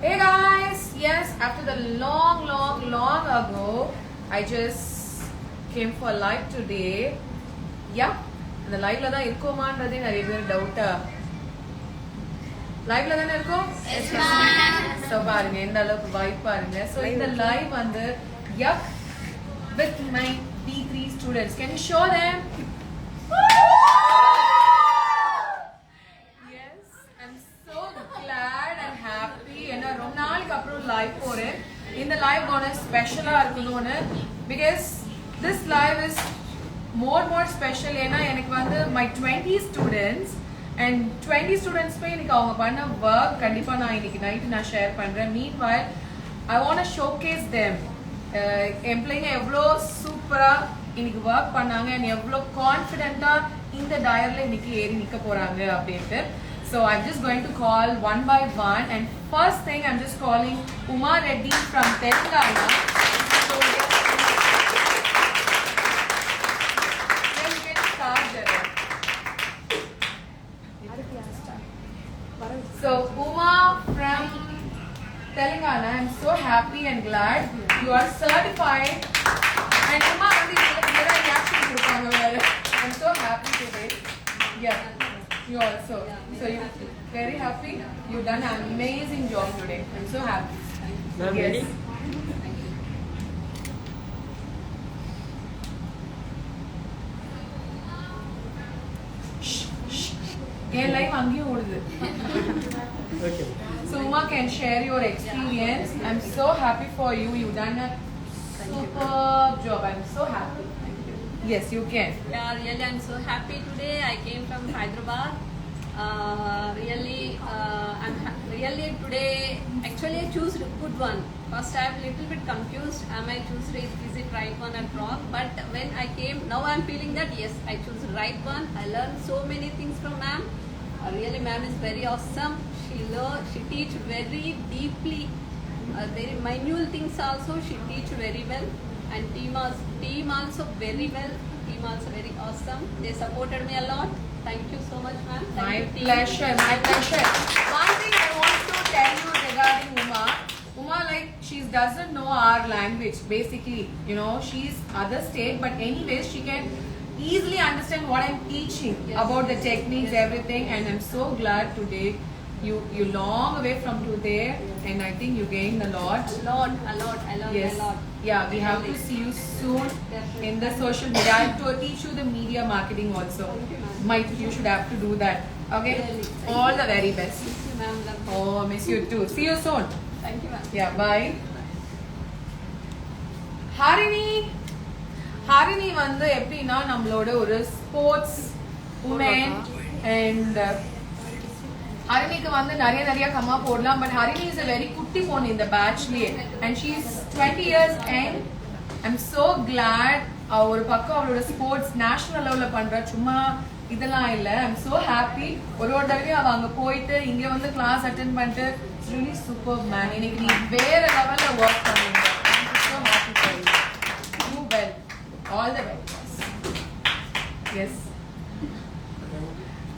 Hey guys, yes, after the long ago, I just came for a live today. Yeah, இந்த லைவ்ல தான் இருக்கோமான்றதே நிறைய பேர் டவுட்டா. லைவ்ல தானே இருக்கோம்? Yes, ma'am. So பாருங்க எந்த அளவுக்கு வைப் பாருங்க. So இந்த லைவ் வந்து yup with my D3 students. Can you show them? Yes, I'm so glad and happy. ஏன்னா ரொம்ப நாளுக்கு அப்புறம் லைவ் போறேன். இந்த லைவ் கோன ஸ்பெஷலா இருக்கணும்னு because this live is more special. ஏன்னா எனக்கு வந்து my 20 students and 20 students பே எனக்கு அவங்க பண்ண work கண்டிப்பா நான் இன்னைக்கு நைட் நான் ஷேர் பண்றேன். Meanwhile, I want to showcase them. என் பிள்ளைங்க எவ்வளோ சூப்பரா இன்னைக்கு ஒர்க் பண்ணாங்க and எவ்வளோ கான்ஃபிடென்ட்டா இந்த டயர்ல இன்னைக்கு ஏறி நிக்க போறாங்க அப்படின்ட்டு. So I'm just going to call one by one, and first thing I'm just calling Uma Reddy from Telangana. So let's get started. So Uma from Telangana, I'm so happy and glad you are certified. And Uma, I'm so happy today. Yeah, you also. So you very happy. You've done an amazing job today. I'm so happy. Yes. Your life அங்கேயும் ஓடுது. Okay. So Uma can share your experience. I'm so happy for you. You've done a superb job. I'm so happy. Yes, you can. Yeah, really, I'm so happy today. I came from Hyderabad. Really today. Actually, I choose a good one. First, I'm a little bit confused. Am I choose is it right one or wrong? But when I came, now I'm feeling that yes, I choose the right one. I learned so many things from ma'am. Really, ma'am is very awesome. She teach very deeply, very minute things also. She teach very well, and team also very well. Team also very awesome. They supported me a lot. Thank you so much, ma'am. My pleasure. My pleasure. One thing I want to tell you regarding Uma, like she doesn't know our language. Basically, you know, she's other state, but anyways, she can easily understand what I'm teaching about the techniques, everything, and I'm so glad today. You long away from today, and I think you gained a lot. A lot. I learned Yes. a lot. Yeah, we have to see you soon in the social media. I have to teach you the media marketing also. You should have to do that. Okay? Really. All the very best. Thank you, ma'am. Love you. Oh, miss you too. See you soon. Thank you, ma'am. Yeah, bye. Harini வந்து எப்படின்னா நம்மளோட ஒரு sports woman and ஹரிணிக்கு வந்து நிறைய கம்மா போடலாம் but Harini is a very குட்டி பொண்ணு இந்த பேட்ச்லயே and she is 20 years and I'm so glad ஒரு பக்கம் அவளோட ஸ்போர்ட்ஸ் நேஷனல் லெவல்ல பண்றா சும்மா இதெல்லாம் இல்ல ஐம் சோ ஹாப்பி ஒரு தடவையும் அவ அங்க போயிட்டு இங்க வந்து கிளாஸ் அட்டென்ட் பண்ணிட்டு இட்ஸ் ரியலி சூப்பர் மேன் இன்னைக்கு நீ வேற லெவல்ல ஒர்க் பண்ணுங்க I'm so happy for you to well all the best S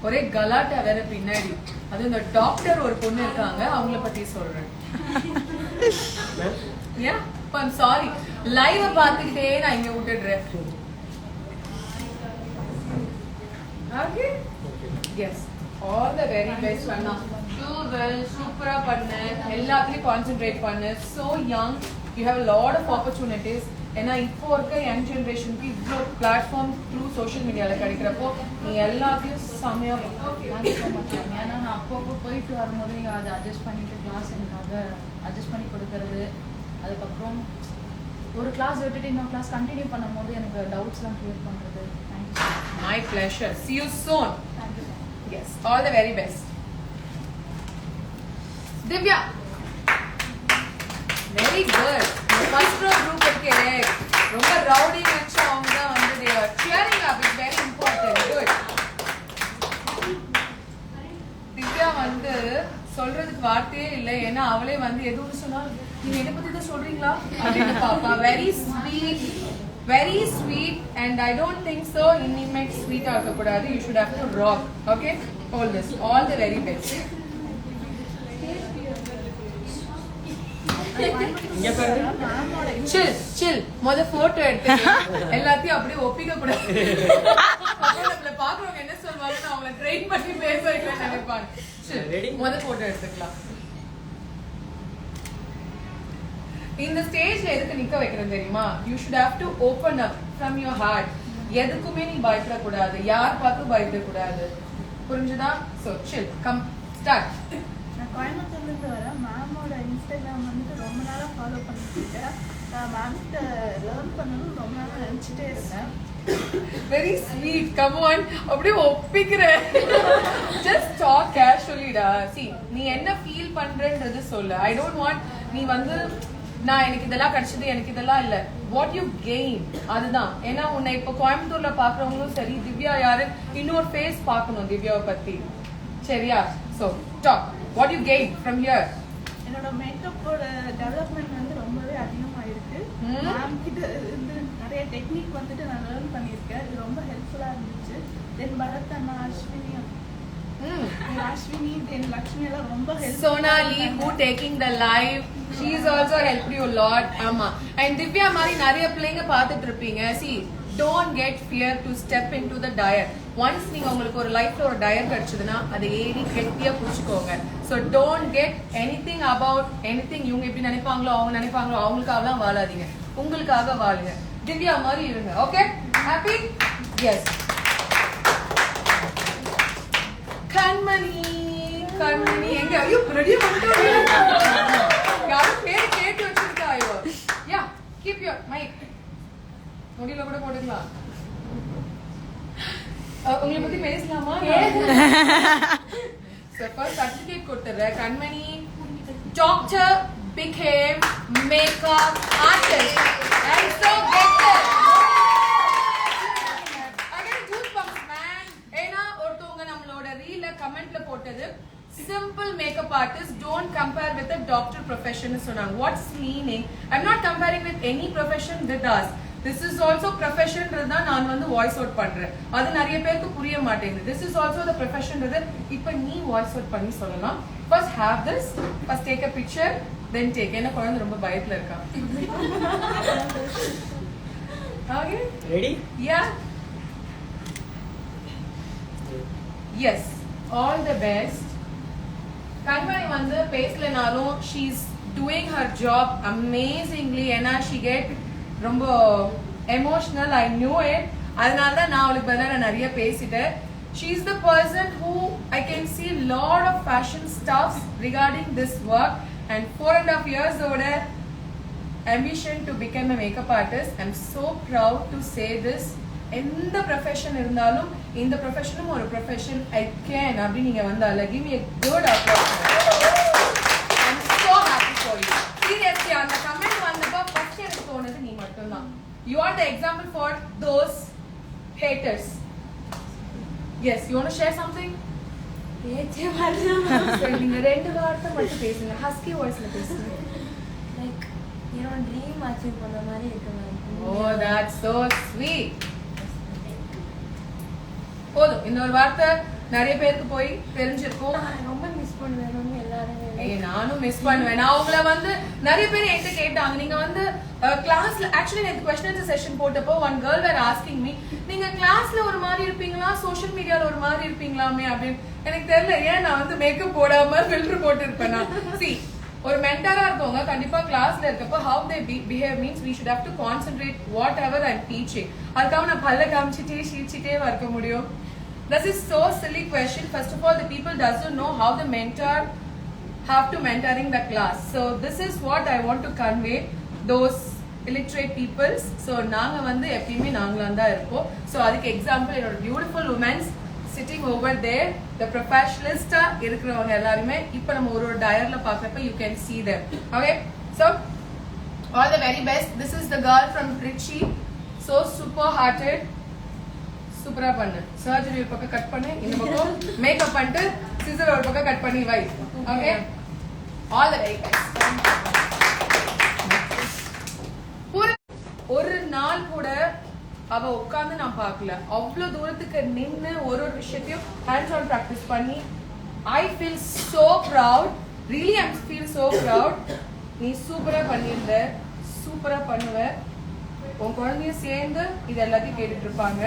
ஒரே கலாட்டா வேற பின்னாடி அது இந்த டாக்டர் ஒரு பொண்ணு இருக்காங்க அவங்கள பத்தி சொல்றேன் yeah I'm sorry லைவ் பார்த்துக்கிட்டே நான் இங்க விட்டுடுறேன் okay yes all the very best Anna do well சூப்பரா பண்ணு எல்லாத்துலயும் கான்சென்ட்ரேட் பண்ணு so young you have a lot of opportunities ஏன்னா இப்போ இருக்க யங் ஜென்ரேஷனுக்கு இவ்வளோ பிளாட்ஃபார்ம் த்ரூ சோஷியல் மீடியாவில் கிடைக்கிறப்போ நீ எல்லாத்தையும் செம்மையாக ஏன்னா நான் அப்பப்போ போயிட்டு வரும்போது அதை அட்ஜஸ்ட் பண்ணிட்டு கிளாஸ் எனக்காக அட்ஜஸ்ட் பண்ணி கொடுக்கறது அதுக்கப்புறம் ஒரு கிளாஸ் விட்டுட்டு இன்னொரு கிளாஸ் கண்டினியூ பண்ணும்போது எனக்கு டவுட்ஸ்லாம் கிளியர் பண்ணுறது thank you my pleasure see you soon thank you yes all the very best Divya very good first row group இருக்கே ரொம்ப ரவுடி நினைச்சு அவங்க தான் வந்து they are cheering up it's very important good Divya வந்து சொல்றதுக்கு வார்த்தையே இல்லை ஏன்னா அவளே வந்து எதுவும் சொன்னாலும் நீங்க என்ன பத்தி தான் சொல்றீங்களா அப்படின்னு பாப்பா very sweet and I don't think so இனிமேல் ஸ்வீட்டா இருக்க கூடாது you should have to rock okay all the very best இங்க பாரு. மேமோட chill முத போட்டோ எடுத்து எல்லாத்தையும் அப்படியே ஒப்பிக்க கூடாது. நம்மள பாக்குறவங்க என்ன சொல்வாங்கன்னா அவங்கள ட்ரெயின் பண்ணி பேச வைக்கலாம்னு நினைப்பாங்க. Ready? முத போட்டோ எடுத்துக்கலாம். இந்த ஸ்டேஜ்ல எதுக்கு நிக்க வைக்கிறேன் தெரியுமா? You should have to open up from your heart. எதுக்குமே நீ பயப்பட கூடாது, யார் பார்த்து பயப்பட கூடாது. புரிஞ்சுதா? So chill, come start. நான் கோயம்புத்தூர்ல இருந்து வரேன். மேமோட இன்ஸ்டாகிராம் வந்து ரொம்ப நாளா ஃபாலோ பண்ணிட்டு இருக்கேன். நான் மேம்கிட்ட லேர்ன் பண்ணணும்னு ரொம்ப நாளா நினைச்சிட்டே இருந்தேன். Very sweet, come on. அப்படியே ஒப்பிக்கிறேன். Just talk casually டா. See, நீ என்ன ஃபீல் பண்றேன்றது சொல்லு. I don't want நீ வந்து நான் எனக்கு இதெல்லாம் கிடைச்சது எனக்கு இதெல்லாம் இல்ல. What you gain அதுதான். ஏன்னா உன்னை இப்ப கோயம்புத்தூர்ல பாக்குறவங்களும் சரி திவ்யா யாரு இன்னொரு ஃபேஸ் பார்க்கணும் திவ்யாவை பத்தி. சரியா? So talk. What you gain from here? என்னோட மேக்கப்போட டெவலப்மெண்ட் வந்து ரொம்பவே அதிகமாயிருக்கு. மேம் கிட்ட இருந்து நிறைய டெக்னிக் வந்துட்டு நான் லேர்ன் பண்ணியிருக்கேன். இது ரொம்ப ஹெல்ப்ஃபுல்லா இருந்துச்சு. தென் பரத் அண்ணா, அஸ்வினி தென் லக்ஷ்மி எல்லாம் ரொம்ப help. Sonali who taking the live, she is also helped you a lot. ஆமா. And Divya மாதிரி நிறைய பிள்ளைங்க பார்த்துட்டு இருப்பீங்க. See, don't get fear to step into the diet. Once நீங்க உங்களுக்கு ஒரு லைஃப்ல ஒரு டயர் கிடைச்சதுன்னா அதை ஏறி கெட்டியா புடிச்சுக்கோங்க. So don't get anything about anything இவங்க எப்படி நினைப்பாங்களோ அவங்க நினைப்பாங்களோ அவங்களுக்காகலாம் வாழாதீங்க. உங்களுக்காக வாழுங்க. திவ்யா மாதிரி இருங்க. ஓகே? ஹாப்பி? எஸ். கண்மணி கண்மணி எங்க ஐயோ ரெடி பண்ணிட்டோம். யாரும் பேர் கேட்டு வச்சிருக்கா ஐயோ. யா கீப் யுவர் மைக். முடியல கூட போட்டுக்கலாம். உங்களை பத்தி பேசலாமா? ஃபர்ஸ்ட் சர்டிபிகேட் கொடுத்துறேன். கண்மணி doctor became makeup artist and so better. கமெண்ட்ல போட்டது simple makeup artist don't compare with a doctor profession சொன்னாங்க. What's meaning? I'm not comparing with any profession with us. This is also profession ன்றத நான் வந்து voice out பண்றேன். அது நிறைய பேருக்கு புரிய மாட்டேங்குது. This is also the profession ன்றத இப்போ நீ வாய்ஸ் அவுட் பண்ணி சொல்லலாம். First have this, first take a picture, then take. என்ன குழந்தை ரொம்ப பயத்துல இருக்கா. Okay? Ready? Yeah. Yes. All the best. Kanmani வந்து பேசலனாலும் she is doing her job amazingly and she get ரொம்ப emotional. I knew it. அதனால தான் நான் அவளுக்கு பதிலா நிறைய பேசிட்டேன். She is the person who I can see lot of fashion stuffs regarding this work and 4.5 years old ambition to become a makeup artist. I'm so proud to say this. எந்த profession இருந்தாலும் இந்த ப்ரொஃபஷனும் ஒரு profession. I can அப்படி நீங்க வந்தால give me a good applause. I'm so happy for you. Seriously அந்த comment வந்தப்ப first எனக்கு தோணுது நீ மட்டும்தான். You are the example for those haters. Yes, you want to share something? பேச்சே வரல. நீங்க ரெண்டு வார்த்தை மட்டும் பேசுங்க. ஹஸ்கி வாய்ஸ்ல பேசுங்க. லைக் என்னோட ட்ரீம் அச்சீவ் பண்ண மாதிரி இருக்கு. Oh, that's so sweet. போதும் இன்னொரு வார்த்தை நிறைய பேருக்கு போய் தெரிஞ்சிருக்கும். நான் ரொம்ப மிஸ் பண்ணுவேன் எல்லாரும். நானும் மிஸ் பண்ணுவேன். நான் உங்களை வந்து நிறைய பேர் என்கிட்ட கேட்டாங்க. நீங்க வந்து கிளாஸ்ல ஆக்சுவலி நேற்று கொஸ்டின் ஆன்சர் செஷன் போட்டப்போ one girl were asking me நீங்க கிளாஸ்ல ஒரு மாதிரி இருப்பீங்களா சோஷியல் மீடியால ஒரு மாதிரி இருப்பீங்களாமே அப்படின்னு. எனக்கு தெரியல ஏன் நான் வந்து மேக்கப் போடாம ஃபில்டர் போட்டு இருப்பேன். சி ஒரு மென்டரா இருக்கவங்க கண்டிப்பா கிளாஸ்ல இருக்கப்போ how they behave means we should have to concentrate whatever I'm teaching. அதுக்காக நான் பல்ல காமிச்சிட்டே சிரிச்சிட்டே இருக்க முடியும்? This is so silly question. First of all, the people doesn't know how the mentor have to mentoring the class. So this is what I want to convey those illiterate peoples. So நாங்க வந்து எப்பயுமே நாங்களா தான் இருப்போம். So அதுக்கு example என்னோட beautiful women sitting over there, the professionalist இருக்கிறவங்க எல்லாருமே இப்போ நம்ம ஒரு டயர்ல பார்க்கறப்ப you can see them. Okay? So all the very best. This is the girl from Trichy. So super hearted. சூப்பரா பண்ணு. சர்ஜரி ஒரு பக்கம் கட் பண்ணு, இந்த பக்கம் மேக்கப் பண்ணிட்டு சிசர் ஒரு பக்கம் கட் பண்ணி வை. Okay? All the very best. ஒரு நாள் கூட அவ உட்கார்ந்து நான் பார்க்கல. அவ்வளவு தூரத்துக்கு நின்னு ஒரு ஒரு விஷயத்தையும் ஹேண்ட்ஸ் ஆன் பிராக்டிஸ் பண்ணி I feel so proud. Really I feel so proud. நீ சூப்பரா பண்ணியிருந்த, சூப்பரா பண்ணுவ. உன் குழந்தையும் சேர்ந்து இது எல்லாத்தையும் கேட்டுட்டு இருப்பாங்க.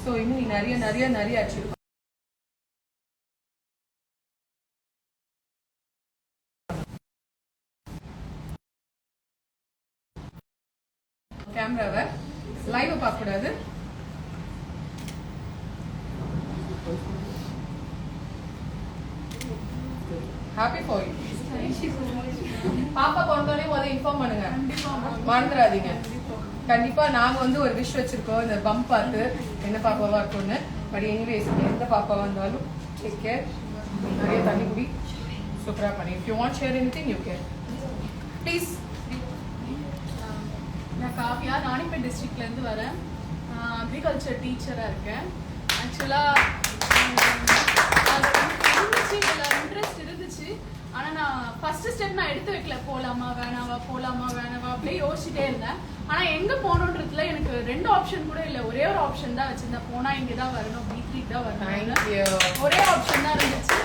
ஸோ இன்னும் நீ நிறைய நிறைய நிறைய அச்சீவ் கேமராவை லைவ் பார்க்க கூடாது. Happy for you. பாப்பா பிறந்தோடனே முதல்ல இன்ஃபார்ம் பண்ணுங்க, மறந்துடாதீங்க. கண்டிப்பா நாங்க வந்து ஒரு விஷ் வச்சிருக்கோம் இந்த பம்ப் பார்த்து என்ன பாப்பாவா இருக்கும்னு. பட் எனிவேஸ் எந்த பாப்பாவா இருந்தாலும் டேக் கேர், நிறைய தண்ணி குடி, சூப்பரா பண்ணி. If you want share anything you can please. நான் காவியா, ராணிப்பேட் டிஸ்ட்ரிக்ட்லேருந்து வரேன். அக்ரிகல்ச்சர் டீச்சராக இருக்கேன். ஆக்சுவலாக இன்ட்ரெஸ்ட் இருந்துச்சு. ஆனால் நான் ஃபஸ்ட்டு ஸ்டெப் நான் எடுத்து வைக்கல, போகலாமா வேணாவா அப்படியே யோசிச்சுட்டே இருந்தேன். ஆனால் எங்கே போகணுன்றதுல எனக்கு 2 ஆப்ஷன் கூட இல்லை, ஒரே ஒரு ஆப்ஷன் தான் வச்சுருந்தேன். போனால் இங்கே தான் வரணும், B3 தான் வரணும், ஒரே ஆப்ஷன் தான் இருந்துச்சு.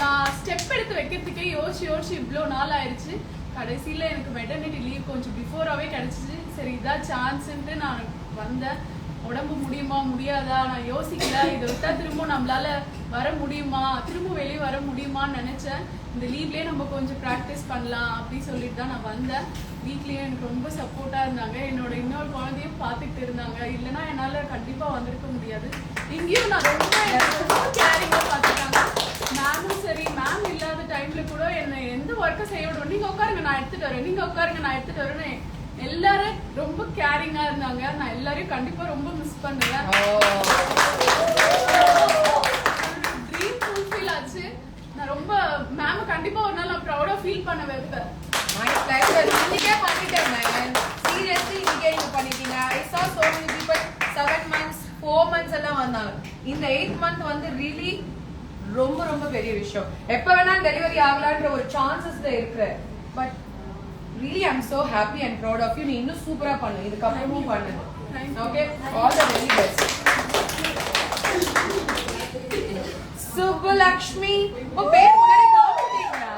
நான் ஸ்டெப் எடுத்து வைக்கிறதுக்கே யோசிச்சு இவ்வளோ நாள் ஆயிடுச்சு. கடைசியில் எனக்கு மெட்டர்னிட்டி லீவ் கொஞ்சம் பிஃபோராகவே கிடச்சிச்சு. சரி இதான் சான்ஸுன்ட்டு நான் வந்தேன். உடம்பு முடியுமா முடியாதா நான் யோசிக்கல. இதை விட்டா திரும்ப நம்மளால வர முடியுமா, திரும்ப வெளியே வர முடியுமான்னு நினைச்சேன். இந்த லீவ்லேயே நம்ம கொஞ்சம் ப்ராக்டிஸ் பண்ணலாம் அப்படின்னு சொல்லிட்டு தான் நான் வந்தேன். வீட்லேயும் எனக்கு ரொம்ப சப்போர்ட்டாக இருந்தாங்க. என்னோட இன்னொரு குழந்தையும் பார்த்துக்கிட்டு இருந்தாங்க. இல்லைன்னா என்னால் கண்டிப்பாக வந்திருக்க முடியாது. இங்கேயும் நான் ரொம்ப கேரிங்காக பார்த்துட்டாங்க. மேமும் சரி, மேம் இல்லாத டைம்ல கூட என்னை எந்த ஒர்க்கை செய்ய விடுவோம், நீங்க உட்காருங்க நான் எடுத்துட்டு வரேன், நீங்க உட்காருங்க நான் எடுத்துட்டு வரேன்னு எல்லாரும் ரொம்ப கேரிங்கா இருந்தாங்க. நான் எல்லாரையும் கண்டிப்பா ரொம்ப மிஸ் பண்ணுவேன். ட்ரீம் ஃபுல்ஃபில் ஆச்சு. நான் ரொம்ப மேம் கண்டிப்பா ஒரு நாள் நான் ப்ரௌடா ஃபீல் பண்ண வைப்பேன். இன்னைக்கே பண்ணிட்டேன் மேம், சீரியஸ்லி இன்னைக்கே நீங்க பண்ணிட்டீங்க. ஐ saw so many people 7 months 4 months எல்லாம் வந்தாங்க. இந்த 8th month வந்து ரியலி ரொம்ப ரொம்ப பெரிய விஷயம். எப்ப வேணா டெலிவரி ஆகலான்ற ஒரு சான்சஸ் தான் இருக்கு. But really I am so happy and proud of you. நீ இன்னும் சூப்பரா பண்ணு, இதுக்கு அப்புறமும் பண்ணு. Okay, all the very best. Subbulakshmi, உங்க பேர் முன்னாடி காமிட்டீங்களா?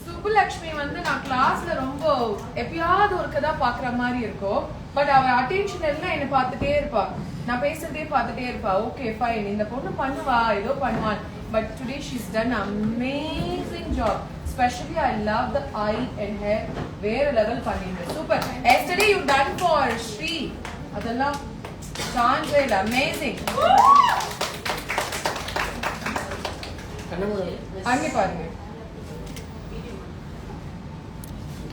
சுப்புலக்ஷ்மி வந்து நான் கிளாஸ்ல ரொம்ப எப்பயாவது ஒருக்க தான் பாக்குற மாதிரி இருக்கும். பட் அவ அட்டென்ஷன் எல்லாம் என்ன பார்த்துட்டே இருப்பா, நான் பேசுறதே பார்த்துட்டே இருப்பா. ஓகே ஃபைன், இந்த பொண்ணு பண்ணுவா, ஏதோ பண்ணுவான். But today she's ton amazing job. Especially I love the eye and hair. வேற லெவல் பண்ணிட்டு super. Yesterday you done for Shri. அதெல்லாம் சான்ஸ் இல்ல, அமேசிங். அங்கே பாருங்க.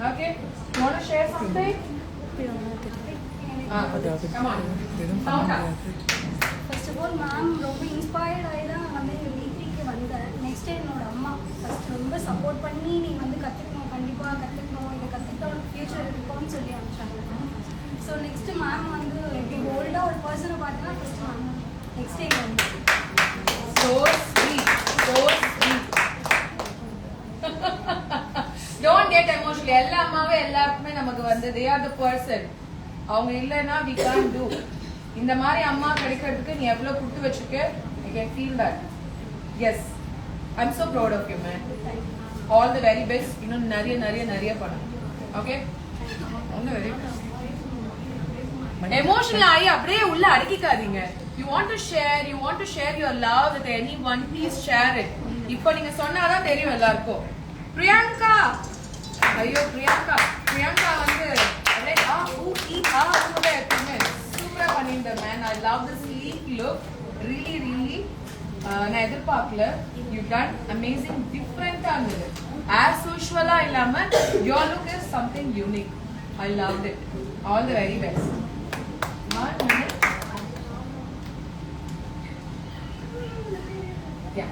Okay, you want to share something? Come on. First of all ma'am ரொம்ப inspired ஆகி தான் வந்து வீட்டுக்கு வந்தேன். நெக்ஸ்ட் என்னோட அம்மா ஃபர்ஸ்ட் ரொம்ப சப்போர்ட் பண்ணி நீ வந்து கற்றுக்கணும், கண்டிப்பாக கற்றுக்கணும், இதை கற்றுக்கிட்டா ஒரு ஃபியூச்சர் இருக்கும்னு சொல்லி அனுப்பிச்சாங்க. ஸோ நெக்ஸ்ட் மேம் வந்து எப்படி ஓல்டாக ஒரு பர்சனை பார்த்தா ஃபர்ஸ்ட் மேம் நெக்ஸ்ட் டைம் வந்து So sweet, so sweet. Don't get emotional. எல்லா அம்மாவே எல்லாருக்குமே நமக்கு வந்து they are the person. அவங்க இல்லைன்னா we can't do. இந்த மாதிரி அம்மா கிடைக்கிறதுக்கு நீ எவ்வளவு கொடுத்து வச்சிருக்க. I can feel that. Yes, I'm so proud of you, man. All the very best. இன்னும் நிறைய நிறைய நிறைய பண்ணணும். Okay? All the very best. Emotional ஆகி அப்படியே உள்ள அடக்கிக்காதீங்க. You want to share your love with anyone, please share it. இப்போ நீங்க சொன்னாதான் தெரியும் எல்லாருக்கும். பிரியங்கா, ஐயோ பிரியங்கா வந்து சூப்பரா பண்ணிருந்த man. I love the sleek look, really நான் எதிர்பார்க்கல. யூ டன் அமேசிங், டிஃப்ரெண்டா இருந்தது. as usual-ஆ இல்லாம your look is something unique. I loved it. All the very best. One minute. Yeah.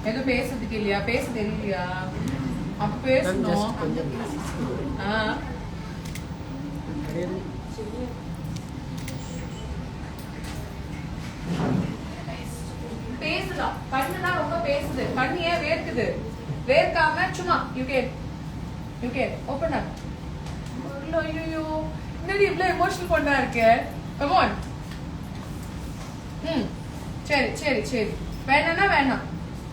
ஏதோ பேசுறதுக்கு இல்லையா, பேச தெரியலையா? அப்ப பேசணும். பேசலாம். கண்ணுதான் ரொம்ப பேசுது. கண்ணு ஏன் வேர்க்குது? வேர்க்காம சும்மா யூ கேன் ஓபன் அப். ஐயோ என்னடி இவ்வளவு எமோஷனல் பண்ணா இருக்கு. Come on. சரி வேணாம்.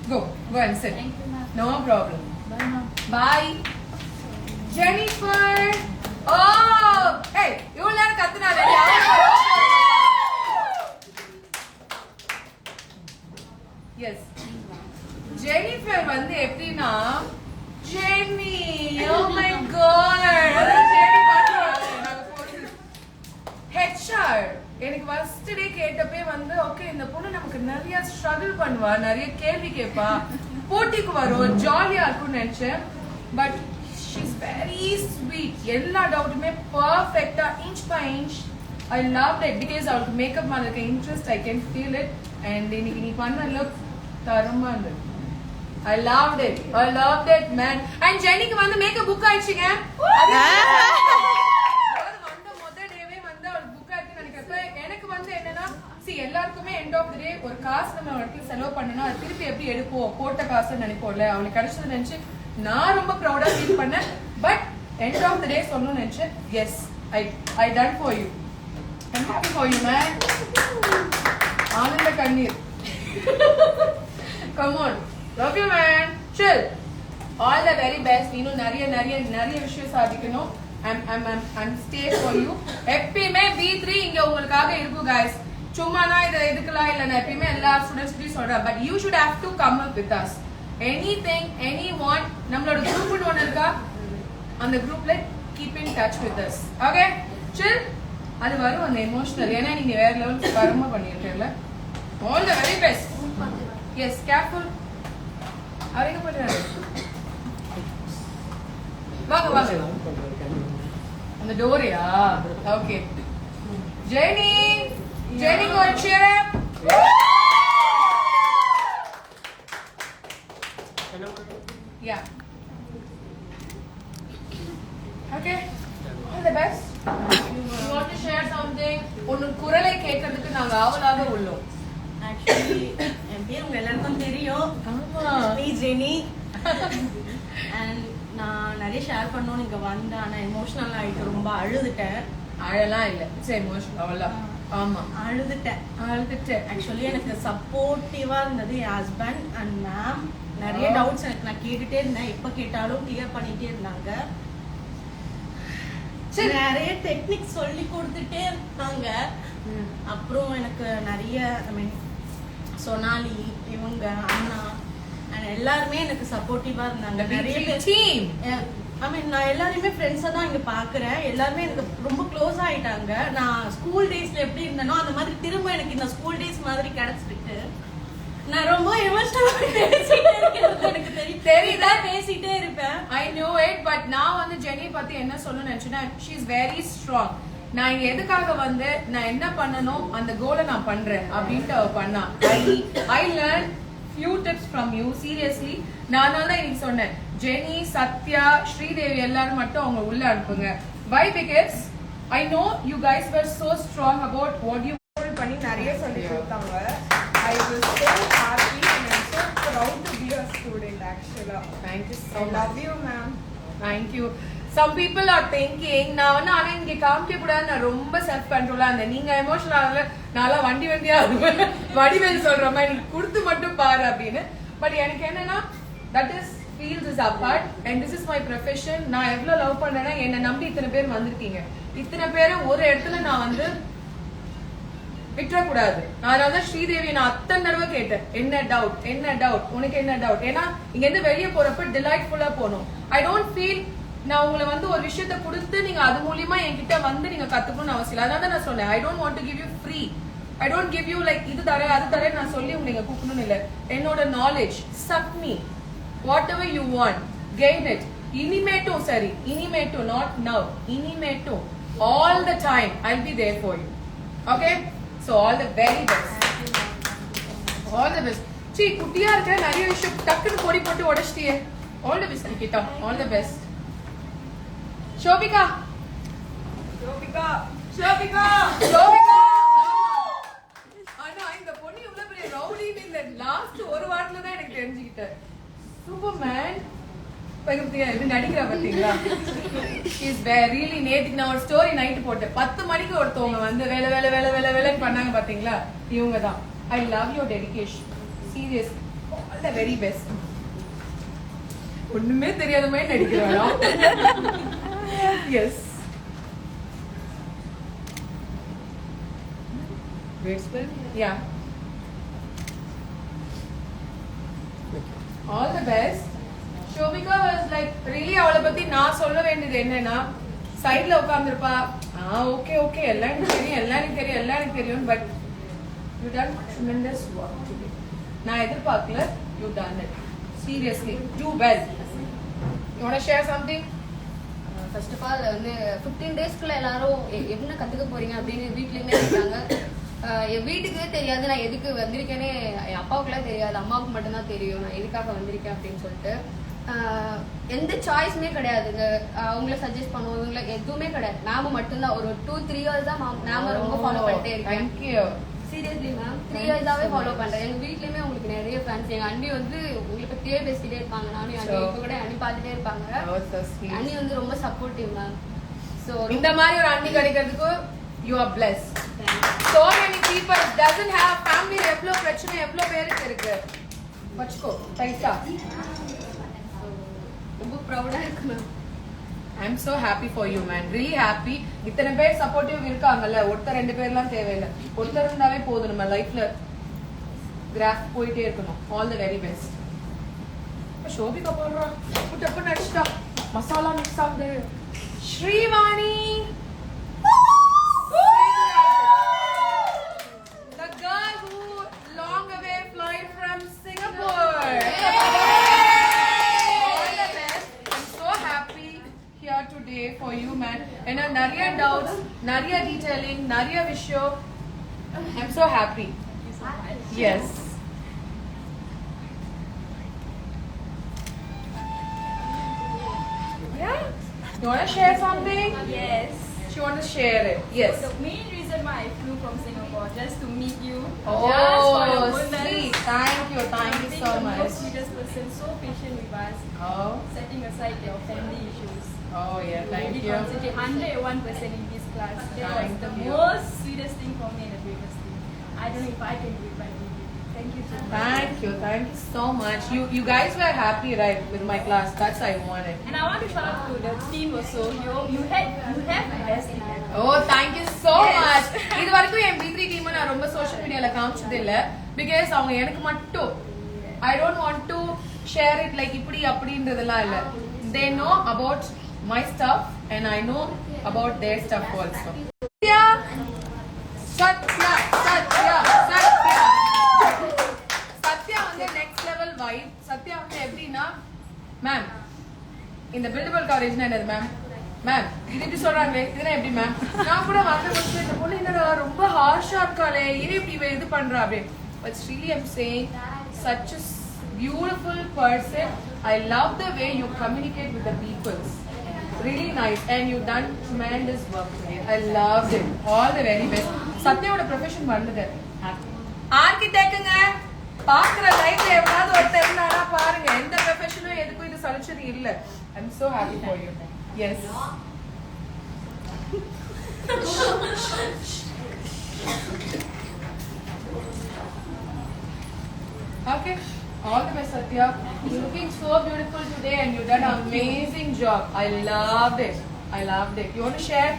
Go and sit. Thank you, ma'am. No problem. Bye, ma'am. Bye. Jennifer. Oh, hey, இவ்வளவு நேரம் கத்துனாரு. Yes. Jennifer வந்து எப்படின்னா Jenny, oh my god. Jenny HR எனக்கு ஃபர்ஸ்ட் டே கேட்டப்பே வந்து ஓகே இந்த பொண்ணு நமக்கு நிறைய ஸ்ட்ரகிள் பண்ணுவா, நிறைய கேள்வி கேட்பா, போட்டிக்கு வரும், ஜாலியா இருக்கும்னு நினைச்சேன். But she is very sweet. எல்லா டவுட்டுமே பர்ஃபெக்ட்டா inch by inch. I love it because அவளுக்கு மேக்கப் மேல இருக்க interest I can feel it. And இன்னைக்கு நீ பண்ண லுக் தரமா இருந்தது. I loved it. I loved it, man. And Jennyக்கு வந்து மேக்கப் புக் ஆயிடுச்சுங்க. எனக்கு வந்து என்னன்னா எல்லாருக்குமே எண்ட் ஆஃப் தி டே ஒரு காசு நம்ம இடத்துல செலவு பண்ணனா அது திருப்பி எப்படி எடுப்போம், போட்ட காசு நினைப்போம்ல. அவளுக்கு கிடைச்சது நினைச்சு நான் ரொம்ப ப்ரௌடா ஃபீல் பண்ணேன். But end of the day சொல்லணும்னு நினைச்சேன். Yes, I done for you. I'm happy for you, man. ஆனந்த கண்ணீர். Come on. Love you, man. Chill. All the very best. நீனும் நிறைய விஷயம் சாதிக்கணும். I'm stay for you. எப்பயுமே V3 இங்க உங்களுக்காக இருக்கும் guys. சும்மானா இதுக்கெல்லாம் இல்ல, நான் எப்பயுமே எல்லா ஸ்டூடெண்ட்ஸ்டையும் சொல்றேன். But you should have to come up with us. Anything, anyone, நம்மளோட குரூப்னு ஒன்னு இருக்கா, அந்த குரூப்ல keep in touch with us. Okay? Chill. அது வரும் அந்த எமோஷனல். ஏன்னா நீங்க வேற லெவலுக்கு கர்மா பண்ணிருக்கீங்கல. All the very best. Yes, careful. அவரேங்க பண்றாரு. வாங்க. அந்த டோரியா? Okay. Jenny, go and cheer up. Yeah. Okay. All the best. You want to share something? உன் குரலை கேட்கிறதுக்கு நாங்க ஆவலாக உள்ளோம். ஆக்சுவலி என் பேர் உங்க எல்லாருக்கும் தெரியும். ஜெனி. அண்ட் நான் நிறைய ஷேர் பண்ணணும்னு இங்க வந்தேன். ஆனா எமோஷனல் ஆயிட்டு ரொம்ப அழுதுட்டேன். அழலாம் இல்ல, இட்ஸ் எமோஷனல். அவ்வளவுதான். ஆமா, அழுதுட்டேன். ஆக்சுவலி எனக்கு சப்போர்ட்டிவா இருந்தது என் ஹஸ்பண்ட் அண்ட் மேம். நிறைய டவுட்ஸ் எனக்கு நான் கேட்டுட்டே இருந்தேன். எப்ப கேட்டாலும் கிளியர் பண்ணிட்டே இருந்தாங்க. நிறைய டெக்னிக் சொல்லி கொடுத்துட்டே இருந்தாங்க. அப்புறம் எனக்கு நிறைய ஐ மீன் சோனாலி, இவங்க அண்ணா எல்லாருமே எனக்கு சப்போர்ட்டிவா இருந்தாங்க. நிறைய டீம் ஐ மீன் நான் எல்லாருமே ஃப்ரெண்ட்ஸா தான் இங்க பாக்குறேன். எல்லாருமே எனக்கு ரொம்ப க்ளோஸ் ஆயிட்டாங்க. நான் ஸ்கூல் டேஸ்ல எப்படி இருந்தேனோ அந்த மாதிரி திரும்ப எனக்கு இந்த ஸ்கூல் டேஸ் மாதிரி கிடைச்சிருக்கு. நான் ரொம்ப எமோஷனலா பேசிட்டே இருக்கேன். எனக்கு தெரியுதா பேசிட்டே இருப்பேன். I know it. பட் நான் வந்து ஜெனி பத்தி என்ன சொல்லணும்னு நினைச்சேன்னா ஷீ இஸ் வெரி ஸ்ட்ராங். நான் இங்க எதுக்காக வந்து நான் என்ன பண்ணணும் அந்த கோலை நான் பண்றேன் அப்படின்ட்டு அவ பண்ணா. I learn few tips from you. Seriously, நான் தான் இன்னைக்கு சொன்னேன் ஜெனி, சத்யா, ஸ்ரீதேவி எல்லாரும் மட்டும் அவங்க உள்ள அனுப்புங்க. Why? Because I know you guys were so strong about what you பண்ணி நிறைய சொல்லி கொடுத்தாங்க. I was so happy and I'm so proud to be a student actually. Thank you so I much. love you ma'am. Thank you. Some people are thinking நான் வந்து ஆனா இங்க காமிக்க கூடாது, நான் ரொம்ப செல்ஃப் கண்ட்ரோலா இருந்தேன். நீங்க எமோஷனல் ஆகல, நான்லாம் வண்டியா இருப்பேன். வடிவேல் சொல்ற மாதிரி நீ கொடுத்து மட்டும் பாரு அப்படின்னு. பட் எனக்கு என்னன்னா that is fields is apart and this is my profession. நான் எவ்வளவு லவ் பண்றேன்னா என்னை நம்பி இத்தனை பேர் வந்திருக்கீங்க. இத்தனை பேரை ஒரு இடத்துல நான் வந்து விட்டுறக்கூடாது. அதனால தான் ஸ்ரீதேவி நான் அத்தனை தடவை கேட்டேன், என்ன டவுட் உனக்கு என்ன டவுட். ஏன்னா இங்க இருந்து வெளியே போறப்ப டிலைட்ஃபுல்லா போகணும். ஐ டோன்ட் ஃபீல் நான் உங்களை வந்து ஒரு விஷயத்த கொடுத்து நீங்க அது மூலியமா என்கிட்ட வந்து நீங்க கத்துக்கணும்னு அவசியம் இல்லை. அதனால தான் நான் சொன்னேன் I don't want to give you free. I don't give you like இது தரேன் அது தரேன் நான் சொல்லி உங்களை இங்க கூப்பிடணும்னு இல்லை. என்னோட knowledge suck me whatever you want gain it. இனிமேட்டும் சரி, இனிமேட்டும் நாட் நவ், இனிமேட்டும் all the time I will be there for you. Okay, so all the very best. All the best. See குட்டியா இருக்க நிறைய விஷயம் டக்குன்னு பொடி போட்டு உடைச்சிட்டியே. All the best Nikita. All the best. Shobika. ஆனா இந்த பொண்ணு இவ்வளவு பெரிய ரவுடின்னு இந்த லாஸ்ட் ஒரு வாரத்துல தான் எனக்கு தெரிஞ்சுக்கிட்டேன். சூப்பர்மேன். பையன்தியா இது நடிக்கிறா பாத்தீங்களா? She is really நேத்துக்கு நான் ஒரு ஸ்டோரி நைட் போட்டேன். 10 மணிக்கு ஒருத்தவங்க வந்து வேலை பண்ணாங்க பாத்தீங்களா? இவங்க தான். I love your dedication. Seriously. All the very best. ஒண்ணுமே தெரியாத மாதிரி நடிக்கிறாளா? S. Graceful? Yeah. All the best. Shobika was like really அவளை பத்தி நான் சொல்ல வேண்டியது என்னன்னா சைடுல உட்கார்ந்திருப்பா. ஓகே ஓகே எல்லாம் எனக்கு தெரியும் but you done tremendous work today. நான் எதிர்பார்க்கல, you done it. Seriously, do well. You want to share something? First of all வந்து 15 டேஸ்க்குள்ள எல்லாரும் என்ன கத்துக்க போறீங்க அப்படின்னு வீட்லயுமே இருக்காங்க. என் வீட்டுக்கே தெரியாது நான் எதுக்கு வந்திருக்கேனே, என் அப்பாவுக்குலாம் தெரியாது, அம்மாவுக்கு மட்டும்தான் தெரியும் நான் எதுக்காக வந்திருக்கேன் அப்படின்னு சொல்லிட்டு. எந்த சாய்ஸுமே கிடையாதுங்க. அவங்கள சஜஸ்ட் பண்ணுவோம் இவங்களை எதுவுமே கிடையாது. மேம் மட்டும்தான் ஒரு 2-3 இயர்ஸ் தான் மேம் ரொம்ப ஃபாலோ பண்ணிட்டே இருக்கேன். சீரியஸ்லி மேம் 3 இயர்ஸாவே ஃபாலோ பண்றேன். எங்க வீட்லயுமே உங்களுக்கு நிறைய ஃபேன்ஸ். எங்க அண்ணி வந்து உங்களை பத்தியே பேசிட்டே இருப்பாங்க. நானும் அண்ணி இப்ப கூட அண்ணி பார்த்துட்டே இருப்பாங்க. அண்ணி வந்து ரொம்ப சப்போர்ட்டிவ் மேம். ஸோ இந்த மாதிரி ஒரு அண்ணி கிடைக்கிறதுக்கு you are blessed. So many people doesn't have family. எவ்வளவு பிரச்சனை எவ்வளவு பேருக்கு இருக்கு. வச்சுக்கோ டைட்டா. ரொம்ப ப்ரௌடா இருக்கு ma'am. I'm so happy for you man, really happy. இத்தனை பேர் சப்போர்ட்டிவ் இருக்காங்கல்ல, ஒருத்தர் 2 பேர்லாம் தேவையில்லை, ஒருத்தர் இருந்தாவே போதும் நம்ம லைஃப்ல கிராஃப் போயிட்டே இருக்கணும். All the very best. Shobika போடுறா டப்பு நடிச்சிட்டா, மசாலா மிக்ஸ் ஆகுது. Srivani the girl who long away fly from Singapore. Here today for you man. And nariya doubts, nariya detailing, nariya visho. I'm so happy. Yes. Yeah. You want to share something? Yes. She want to share it. Yes. The main reason why I flew from Singapore just to meet you. Oh, just for your goodness. sweet. Thank you so The much. most sweetest person, so patient with us, Oh, setting aside your family issues. oh yeah. Thank Really you. concentrate 101% in this class. That was Thank the you. most sweetest thing for me and the greatest thing. I don't know if I can do it, but I did it. Thank you so much. Thank you so much. You guys were happy, right, with my class? That's I wanted. And I want to shout out to the team also. You have the best in it. Oh, thank you so much. இது வரைக்கும் என் B3 team நான் ரொம்ப social மீடியால காமிச்சது இல்ல, because அவங்க எனக்கு மட்டும் I don't want to share it like இப்படி அப்படின்றதெல்லாம் இல்ல. They know about my stuff and I know about their stuff also. Satya வந்து next level vibe. Satya வந்து எப்படின்னா மேம் இந்த பில்டபிள் கவரேஜ்னா என்னது மேம்? மேம் இது எப்படி சொல்றாங்க, இதுனா எப்படி மேம்? நான் கூட வந்து இந்த பொண்ணு என்னடா ரொம்ப ஹார்ஷா இருக்காளே, இது இப்படி இது பண்றா அப்படி. But really I'm saying such a beautiful person. I love the way you communicate with the people. Really nice and you done tremendous work today. I loved it. All the very best. சத்யாவோட profession வந்தது ஆர்கிடெக்ட்ங்க. பாக்குற லைஃப்ல எவ்வளவு ஒருத்தர் இருந்தானா பாருங்க, எந்த ப்ரொஃபஷனும் எதுக்கும் இது சலிச்சது இல்ல. I'm so happy for you. Yes. Okay. All the best, Satya. You're looking so beautiful today and you done an amazing job. I loved it. You want to share?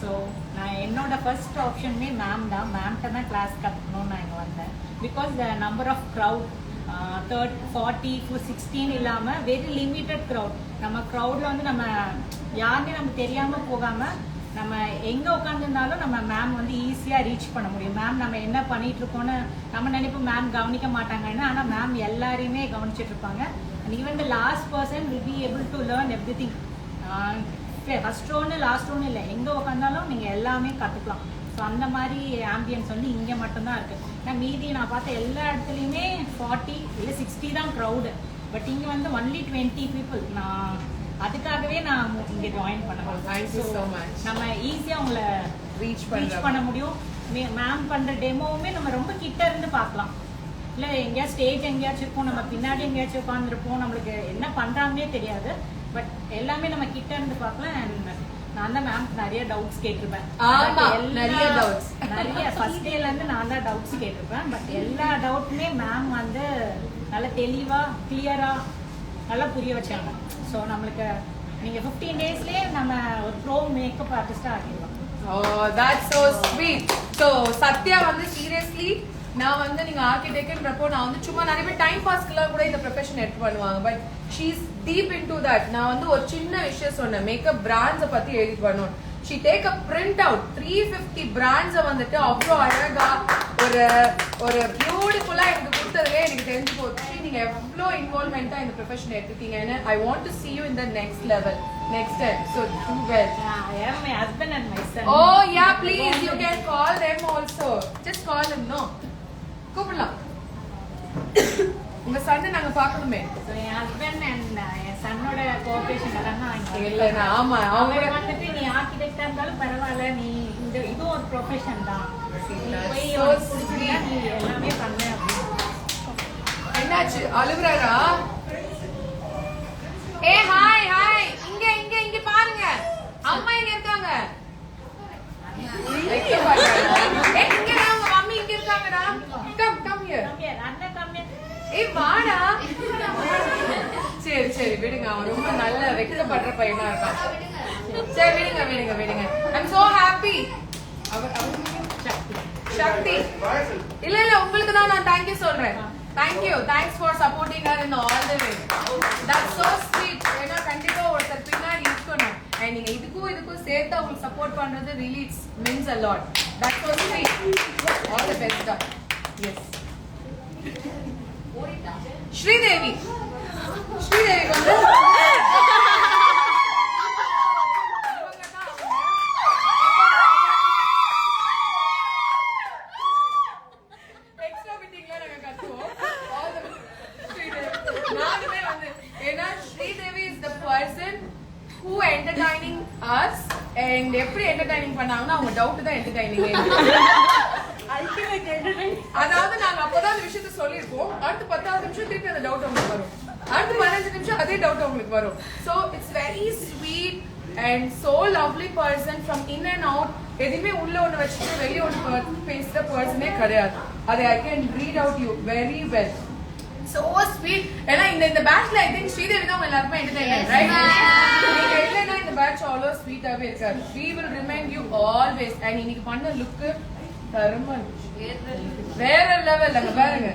So நான் என்னோட ஃபர்ஸ்ட் ஆப்ஷனுமே மேம் தான். மேம்கிட்ட தான் class கற்றுக்கணும்னு நான் இங்கே வந்தேன். Because the number of crowd 40 to 16 இல்லாமல் வெரி லிமிட்டட் க்ரௌட். நம்ம க்ரௌடில் வந்து நம்ம யாருமே நம்ம தெரியாமல் போகாமல் நம்ம எங்கே உட்காந்துருந்தாலும் நம்ம மேம் வந்து ஈஸியாக ரீச் பண்ண முடியும். மேம் நம்ம என்ன பண்ணிட்டு இருக்கோன்னு நம்ம நினைப்போம் மேம் கவனிக்க மாட்டாங்கன்னு, ஆனால் மேம் எல்லாரையுமே கவனிச்சிட்டு இருப்பாங்க. And even the last person will be able to learn every thing. First ஒன்று லாஸ்ட் ஒன்று இல்லை, எங்கே உட்காந்தாலும் நீங்கள் எல்லாமே கற்றுக்கலாம். ஸோ அந்த மாதிரி ஆம்பியன்ஸ் வந்து இங்கே மட்டும்தான் இருக்குது. ஏன்னா மீதி நான் பார்த்த எல்லா இடத்துலையுமே 40 இல்லை 60 தான் க்ரௌடு. பட் இங்கே வந்து ஒன்லி 20 பீப்புள். நான் அதுக்காகவே நான் இங்கே ஜாயின் பண்ண. நம்ம ஈஸியாக உங்களை ரீச் பண்ண முடியும். மேம் பண்ணுற டெமோவுமே நம்ம ரொம்ப கிட்ட இருந்து பார்க்கலாம். இல்லை எங்கேயாச்சும் ஸ்டேஜ் எங்கேயாச்சும் இருக்கும், நம்ம பின்னாடி எங்கேயாச்சும் உட்காந்துருப்போம், நம்மளுக்கு என்ன பண்ணுறாங்கன்னே தெரியாது. பட் எல்லாமே நம்ம கிட்ட இருந்து பார்க்கலாம். அண்ட் நான் தான் மேம் நிறைய டவுட்ஸ் கேட்டிருப்பேன். ஆமா, நிறைய doubts. நிறைய ஃபர்ஸ்ட் டேல இருந்து நான் தான் டவுட்ஸ் கேட்டிருப்பேன். பட் எல்லா டவுட்டுமே மேம் வந்து நல்ல தெளிவா கிளியரா நல்லா புரிய வச்சாங்க. ஸோ நம்மளுக்கு நீங்க 15 டேஸ்லயே நம்ம ஒரு ப்ரோ மேக்கப் ஆர்டிஸ்டா ஆகிடலாம். Oh, that's so sweet. So Sathya வந்து சீரியஸ்லி நான் வந்து நீங்க ஆர்கிடெக்ட்ன்றப்போ நான் வந்து சும்மா நிறைய பேர் டைம் பாஸ்க்குலாம் கூட இந்த ப்ரொஃபஷன் எடுத்து பண்ணுவாங்க. But she is deep into that. நான் வந்து ஒரு சின்ன விஷயம் சொன்னேன், மேக்கப் பிராண்ட்ஸை பத்தி எழுதி பண்ணணும். She take a print out 350 பிராண்ட்ஸை வந்துட்டு அவ்வளோ அழகா ஒரு பியூட்டிஃபுல்லா எனக்கு கொடுத்ததுலே எனக்கு தெரிஞ்சு போச்சு நீங்க எவ்வளோ இன்வால்வ்மெண்டா இந்த ப்ரொஃபஷன் எடுத்துட்டீங்கன்னு. I want to see you in the next level, next step. So do well. I am my husband and my son. Oh yeah, please you can call them also. Just call them. No, கூப்பிடலாம். உங்க சன்னை நாங்க பார்க்கணுமே. So என் husband and என் சன்னோட cooperation எல்லாம் இல்ல நான் ஆமா அவங்க வந்துட்டு நீ ஆர்கிடெக்டா இருந்தாலும் பரவாயில்ல, நீ இந்த இதுவும் ஒரு ப்ரொஃபஷன் தான், நீ போய் பிடிச்சிருந்தா நீ எல்லாமே பண்ண அப்படின்னு. என்னாச்சு அழுகுறாரா? ஏ ஹாய் ஹாய், இங்க இங்க இங்க பாருங்க, அம்மா இங்க இருக்காங்க. ஏ இங்க உங்க மம்மி இங்க இருக்காங்கடா. Come here. அண்ணன் கம்மியா. ஏய் வாடா. சரி சரி விடுங்க, அவன் ரொம்ப நல்ல வெக்கப்படுற பையனா இருக்கான். சரி விடுங்க. I'm so happy. சக்தி இல்ல உங்களுக்கு தான் நான் தேங்க்யூ சொல்றேன். Thanks for supporting her in all the way. That's so sweet. ஏன்னா கண்டிப்பா ஒருத்தர் பின்னாடி இருக்கணும். And நீங்க இதுக்கும் சேர்த்து உங்களுக்கு சப்போர்ட் பண்றது really it means a lot. That's so sweet. All the best. Yes. Sridevi வந்து எக்ஸ்ட்ரா மீட்டிங்ல நாங்க கத்துவோம். நானுமே வந்து ஏன்னா Sridevi is the person who entertaining us and எப்படி என்டர்டைனிங் பண்ணாங்கன்னா அவங்க டவுட் தான் என்டர்டைனிங். அதாவது நாங்க அப்பதான் அந்த விஷயத்த சொல்லிருப்போம், அடுத்து 10வது நிமிஷம் திருப்பி அந்த டவுட் உங்களுக்கு வரும், அடுத்து 15 நிமிஷம் அதே டவுட் உங்களுக்கு வரும். So it's very sweet and so lovely person from in and out. எதுவுமே உள்ள ஒண்ணு வச்சுட்டு வெளியே ஒண்ணு பேசுற பர்சனே கிடையாது. அதை I can read out you very well. So sweet. ஏன்னா இந்த பேட்ச்ல I think ஸ்ரீதேவி தான் எல்லாருமே என்டர்டைனர், right? நீங்க இல்லைன்னா இந்த பேட்ச் அவ்வளோ ஸ்வீட்டாவே இருக்காது. We will remind you always. and இன்னைக்கு பண்ண லுக் வேற லெவல் அங்க பாருங்க.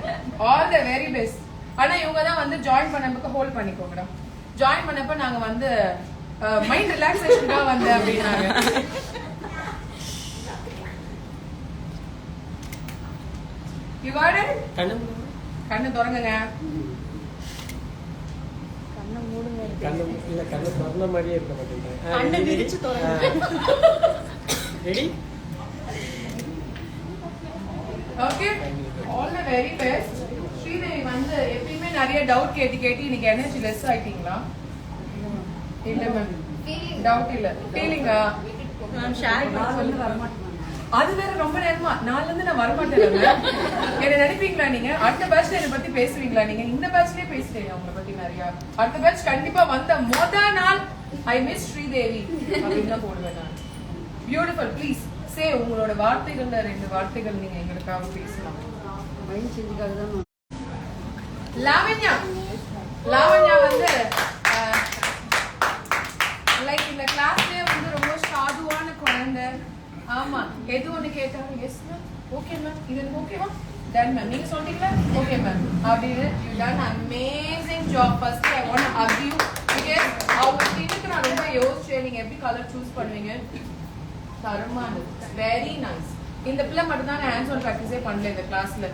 All the very best. ஆனா இவங்க தான் வந்து ஜாயின் பண்ணப்ப ஹோல்ட் பண்ணிக்கோங்கடா. ஜாயின் பண்ணப்ப நாங்க வந்து மைண்ட் ரிலாக்ஸேஷனுக்காக வந்து அப்படின்னாங்க. You got it? கண்ணு திறங்குங்க. கண்ணு திறந்த மாதிரியே இருக்க மாட்டேங்குது. கண்ணை விரிச்சு திறங்க. Ready? Okay, all the very best. Sridevi வந்து எப்பயுமே நிறைய டவுட் கேட்டு இன்னைக்கு எனர்ஜி லெஸ் ஆயிட்டீங்களா? இல்ல மேம், டவுட் இல்ல, ஃபீலிங்கா மேம் ஷேர் பண்ணி வர மாட்டேன். அது வேற ரொம்ப நேரமா நாள்ல இருந்து நான் வர மாட்டேன். என்ன நினைப்பீங்களா நீங்க? அடுத்த பேட்ச்ல என்ன பத்தி பேசுவீங்களா நீங்க? இந்த பேட்ச்லயே பேசுறீங்க அவங்கள பத்தி நிறைய. அடுத்த பேட்ச் கண்டிப்பா வந்த முதல் நாள் ஐ மிஸ் ஸ்ரீதேவி அப்படின்னு தான் போடுவேன் நான். பியூட்டிஃபுல். ப்ளீஸ் சே உங்களோட வார்த்தைகள்ல 2 வார்த்தைகள் நீங்க எங்களுக்காக பேசலாம். லாவண்யா வந்து லைக் இந்த கிளாஸ்லயே வந்து ரொம்ப சாதுவான குழந்தை. ஆமா, எது ஒண்ணு கேட்டாலும் எஸ் மேம், ஓகே மேம், இது எனக்கு ஓகேவா, டன் மேம், நீங்க சொல்றீங்களா, ஓகே மேம் அப்படின்னு. You done amazing job. First I want to Haq you because அவங்க கிட்ட நான் ரொம்ப யோசிச்சேன் நீங்க எப்படி கலர் சூஸ் பண்ணுவீங்க. தரமானது, வெரி நைஸ். இந்த பிள்ளை மட்டும் தான் ஹேண்ட்ஸ் ஆன் ப்ராக்டிஸே பண்ணல இந்த கிளாஸ்ல.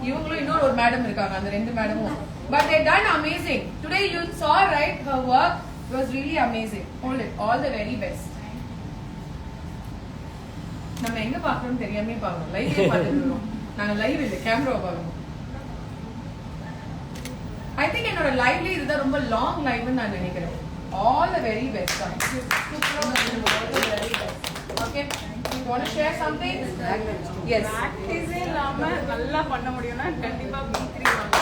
இவங்களும் இன்னொரு ஒரு மேடம் இருக்காங்க, அந்த 2 மேடமும். But they done amazing. Today you saw right her work was really amazing. Hold it. All the very best. நம்ம எங்க பாக்குறோம் தெரியாமே பாக்குறோம், லைவ்ல பாத்துறோம். நாங்க லைவ் இல்ல, கேமராவை பாக்குறோம். ஐ திங்க் என்னோட லைவ்ல இதுதான் ரொம்ப லாங் லைவ்னு நான் நினைக்கிறேன். All the very best. Okay. You want to share something? Yes. Practice இல்லாம நல்லா பண்ண முடியும்னா கண்டிப்பா B3 வாங்க.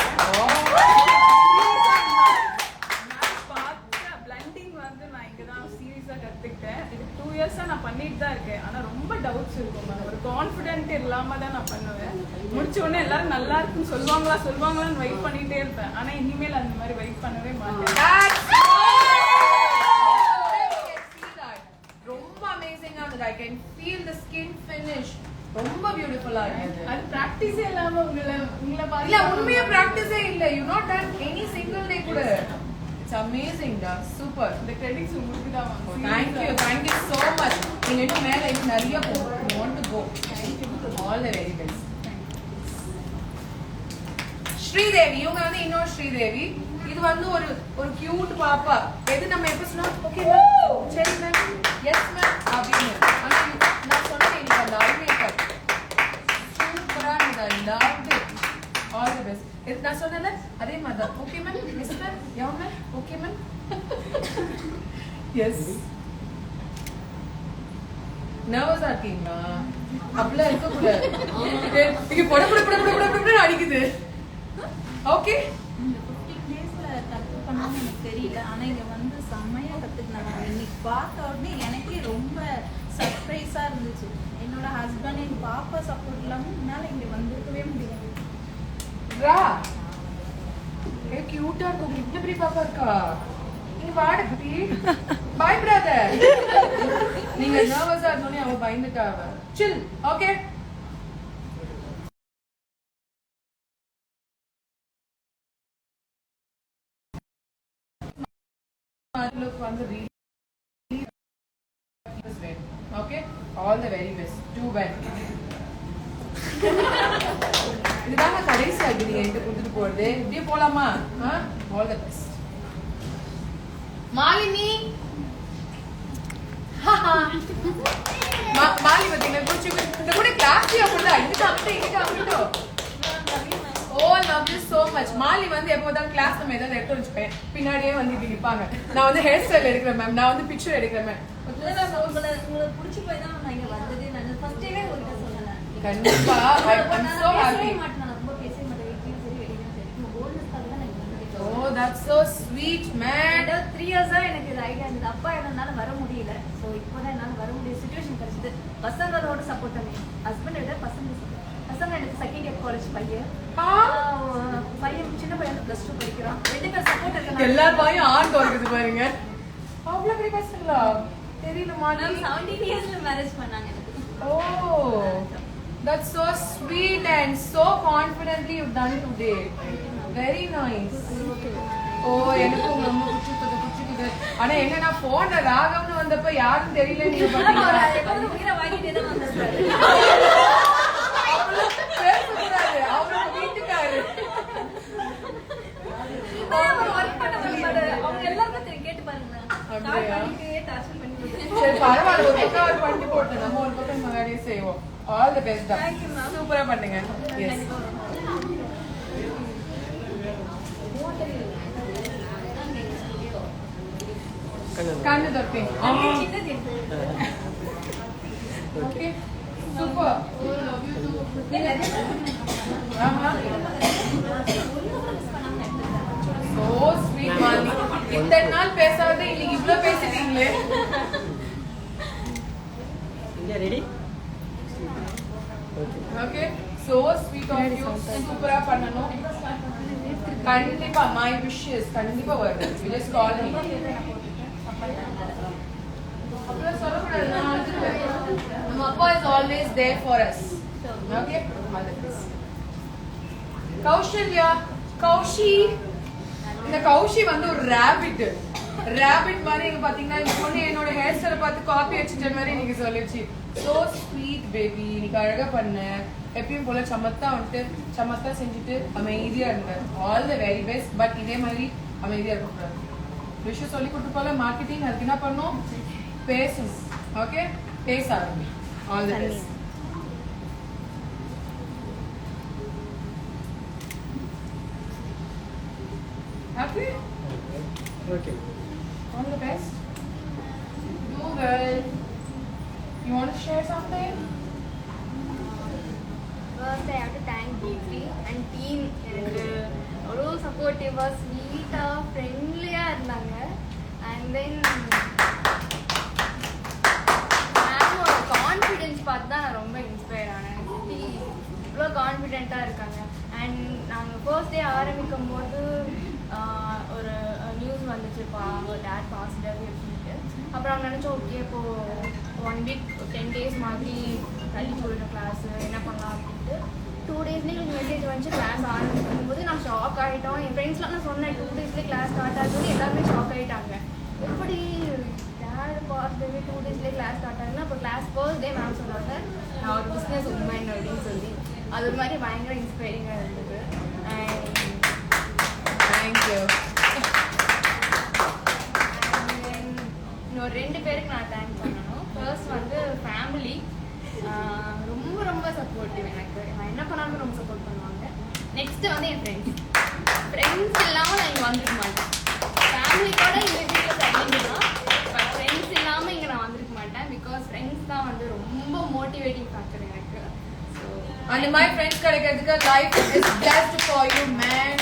நான் பார்த்த blending வந்து நான் இங்க தான் சீரியஸா கத்துக்கிட்டேன். இது 2 years சொல்வாங்களான்னு வெயிட் பண்ணிட்டே இருப்பேன். ஆனா இனிமேல் அந்த மாதிரி வெயிட் பண்ணவே மாட்டேன். ரொம்ப அமேசிங்கா இருந்தது. I can feel the skin finish. ரொம்ப பியூட்டிஃபுல்லா இருந்தது. அது பிராக்டிஸே இல்லாம உங்களை பார்த்து இல்ல உண்மையா பிராக்டிஸே இல்ல. You not done any single day கூட. It's amazing டா. சூப்பர். இந்த கிரெடிட்ஸ் உங்களுக்கு தான் வாங்க. Thank you so much. நீங்க இன்னும் மேல இன்னும் நிறைய போகணும். You want to go. Thank you. All the very best. Sridevi இவங்க வந்து இன்னொரு ஸ்ரீதேவி. இது வந்து ஒரு கியூட் பாப்பா. எது நம்ம எப்ப சொன்னா ஓகே மேம் சரி மேம் எஸ் மேம் அப்படின்னு. ஆனா நான் சொன்னேன் இன்னைக்கு அந்த ஐ மேக்கப் சூப்பரா இருந்தது. Love it. All the best. இது நான் சொன்னேன்ல அதே மாதிரி தான். Okay ma'am yes ma'am yeah ma'am okay ma'am yes. நர்வஸா இருக்கீங்களா? அப்படிலாம் இருக்கக்கூடாது. இங்க பட அடிக்குது. ஓகே இந்த 15 டேஸ்ல கற்றுக்கணும்னு எனக்கு தெரியல. ஆனா இங்க வந்து செம்மையா கத்துக்கினாங்க. இன்னைக்கு பார்த்த உடனே எனக்கே ரொம்ப சர்ப்ரைஸா இருந்துச்சு. என்னோட ஹஸ்பண்ட் என் பாப்பா சப்போர்ட் இல்லாம என்னால இங்க வந்திருக்கவே முடியாது. ரா ஏ கியூட்டா இருக்கு. உங்களுக்கு இவ்வளவு பெரிய பாப்பா இருக்கா? நீங்க வாட குட்டி பாய் பிரதர். நீங்க நர்வஸா இருந்தோனே அவ பயந்துட்டாவ. சில் okay. look on the really okay all the very best too bad. இதுதாங்க கடைசி ஆகி நீங்க என்கிட்ட கொடுத்துட்டு போறது. இப்படியே போலாமா? All the best. Malini Mali பத்திங்க குச்சி இந்த கூட கிளாஸ் அப்படிதான். இதுக்கு அங்கிட்டோ oh love you so much. Mali வந்து எப்போதான் கிளாஸ் நம்ம ஏதாவது எடுத்து வச்சுப்பேன் பின்னாடியே வந்து நிற்பாங்க. நான் வந்து ஹேர் ஸ்டைல் எடுக்கிறேன் மேம். நான் வந்து பிக்சர் எடுக்கிறேன் மேம். உங்களுக்கு பிடிச்சி போய் தான் நான் இங்க வந்ததே. நான் ஃபர்ஸ்ட் டேவே உங்ககிட்ட சொன்னேன். கண்டிப்பா ஐ அம் சோ ஹாப்பி. நான் ரொம்ப பேசவே மாட்டேன். வீட்லயும் சரி வெளியிலயும் சரி. உங்க போல்ட்னஸ்க்காக தான் நான் இங்க வந்தேன். Oh that's so sweet man. 3 இயர்ஸா எனக்கு இது ஐடியா இருந்தது. அப்பா என்னால வர முடியல. சோ இப்போதான் என்னால வர முடிய சிச்சுவேஷன் கிடைச்சது. பசங்களோட சப்போர்ட் பண்ணி ஹஸ்பண்ட் விட பசங்க எனக்கு செகண்ட் இயர் காலேஜ் பையன் சின்ன பையன் +2 படிக்கிறான். 2 பேர் சப்போர்ட் இருக்கு. எல்லா பையன் ஆர்ட் இருக்குது பாருங்க. அவ்வளவு பெரிய பசங்களா தெரியல மாலி. 17 இயர்ஸ்ல மேரேஜ் பண்ணாங்க எனக்கு. Oh, that's so sweet and so confidently you've done today. Very nice. Oh, எனக்கு ரொம்ப பிடிச்சது. ஆனா என்னன்னா போன்ல ராகம்னு வந்தப்ப யாரும் தெரியல. நீங்க பாத்தீங்களா? உயிரை வாங்கிட்டே தான் வந்தாரு. பேசக்கூடாது. அவரோட வீட்டுக்காரு அவங்க எல்லாருக்கும் கேட்டு பாருங்க. சரி பரவாயில்ல. ஒரு பக்கம் அவர் பண்ணி போட்டு நம்ம ஒரு பக்கம் நம்ம வேலையை செய்வோம். All the best. சூப்பரா பண்ணுங்க. எஸ் கண்ணு தப்பி okay super. So sweet Mali. இத்தனை நாள் பேசாத இன்னைக்கு இவ்வளவு பேசிட்டீங்களே. இங்க ready okay so sweet of you. சூப்பரா பண்ணனும். கண்டிப்பா மை விஷஸ் கண்டிப்பா வருது. You just call me. அப்புறம் சொல்லக்கூடாது. நம்ம அப்பா is always there for us. Okay all the best. Kaushalya Kaushi. இந்த கௌஷி வந்து ஒரு ரேபிட் மாதிரி இங்க பாத்தீங்கன்னா இந்த பொண்ணு என்னோட ஹேர் ஸ்டைல பார்த்து காப்பி அடிச்சிட்ட மாதிரி நீங்க சொல்லிச்சு. So sweet baby. நீங்க அழகா பண்ண. எப்பயும் போல சமத்தா செஞ்சுட்டு அமைதியா இருங்க. All the very best. But இதே மாதிரி அமைதியா இருக்கக்கூடாது. விஷயம் சொல்லி கொடுத்து போல மார்க்கெட்டிங் அதுக்கு என்ன பண்ணும்? பேசணும். ஓகே பேச ஆரம்பி. All the best. Happy? Okay. All the best. Do well. You want to share something? First, I have to thank Deeply and team. எனக்கு அவ்வளோ சப்போர்ட்டிவாக ஸ்வீட்டாக ஃப்ரெண்ட்லியாக இருந்தாங்க. அண்ட் தென் மேமோட கான்ஃபிடென்ஸ் பார்த்து தான் நான் ரொம்ப இன்ஸ்பயர் ஆனேன். இவ்வளோ கான்ஃபிடென்ட்டாக இருக்காங்க. அண்ட் நாங்கள் ஃபர்ஸ்ட் டே ஆரம்பிக்கும் போது ஒரு நியூஸ் வந்துச்சுப்பா அவங்க டேட் பாசிட்டிவ் அப்படின்ட்டு. அப்புறம் நினச்சோம் ஓகே இப்போது 1 வீக் 10 days மாதிரி தள்ளி போயிடும் கிளாஸ் என்ன பண்ணலாம் அப்படின்ட்டு. 2 daysலேயே எனக்கு மெசேஜ் வந்துச்சு கிளாஸ் ஆரம்பிக்கும் போது நான் ஷாக் ஆகிட்டோம். என் ஃப்ரெண்ட்ஸ்லாம் நான் சொன்னேன் 2 daysலேயே கிளாஸ் ஸ்டார்ட் ஆகுது, எல்லாருமே ஷாக் ஆகிட்டாங்க. எப்படி டேட் பாசிட்டிவ் 2 daysலேயே கிளாஸ் ஸ்டார்ட் ஆகுதுன்னா அப்போ கிளாஸ் ஃபர்ஸ்ட் டே மேம் சொன்னாங்க நான் ஒரு பிஸ்னஸ் உமன் அப்படின்னு சொல்லி. அது ஒரு மாதிரி பயங்கர இன்ஸ்பைரிங்காக இருந்தது. தேங்க்யூ. இன்னொரு 2 பேருக்கு நான் தேங்க் பண்ணணும். ஃபர்ஸ்ட் வந்து ஃபேமிலி ரொம்ப ரொம்ப சப்போர்ட்டிவ். எனக்கு நான் என்ன பண்ணாலும் ரொம்ப சப்போர்ட் பண்ணுவாங்க. நெக்ஸ்ட்டு வந்து என் ஃப்ரெண்ட்ஸ் இல்லாமல் நான் இங்கே வந்துருக்க மாட்டேன். ஃபேமிலி கூட இந்த வீட்டில் செட்டில் தான், பட் ஃப்ரெண்ட்ஸ் இல்லாமல் இங்கே நான் வந்திருக்க மாட்டேன். பிகாஸ் ஃப்ரெண்ட்ஸ் தான் வந்து ரொம்ப மோட்டிவேட்டிங் ஃபேக்டர் எனக்கு. And my friends கிடைக்கிறதுக்கு life is blessed for you man.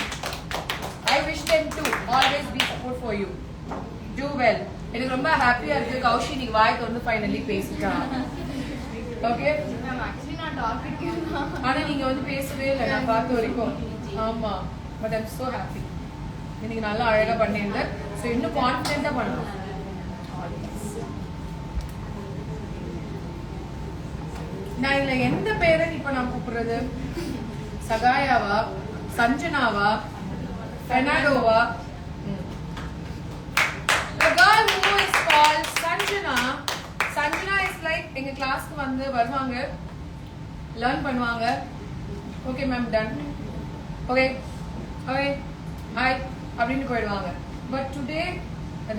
I wish them to always be support for you. Do well. எனக்கு ரொம்ப ஹாப்பியா இருக்கு கௌஷி நீங்க வாய் திறந்து ஃபைனலி பேசிட்டா. ஓகே மேம் ஆக்சுவலி நான் டாக்கிங் தான். ஆனா நீங்க வந்து பேசவே இல்லை நான் பார்த்த வரைக்கும். ஆமா பட் ஐம் so happy. நீங்க நல்லா அழகா பண்ணீங்க. ஸோ இன்னும் கான்ஃபிடென்ட்டா பண்ணணும். நான் இதுல எந்த பேரை இப்ப நான் கூப்பிடுறது? சகாயாவா, சஞ்சனாவா, பெர்னாடோவா? The girl who is called Sanjana. Sanjana is like எங்க கிளாஸ்க்கு வந்து வருவாங்க, லேர்ன் பண்ணுவாங்க. Okay ma'am done. Okay okay hi அப்படின்னு போயிடுவாங்க. But today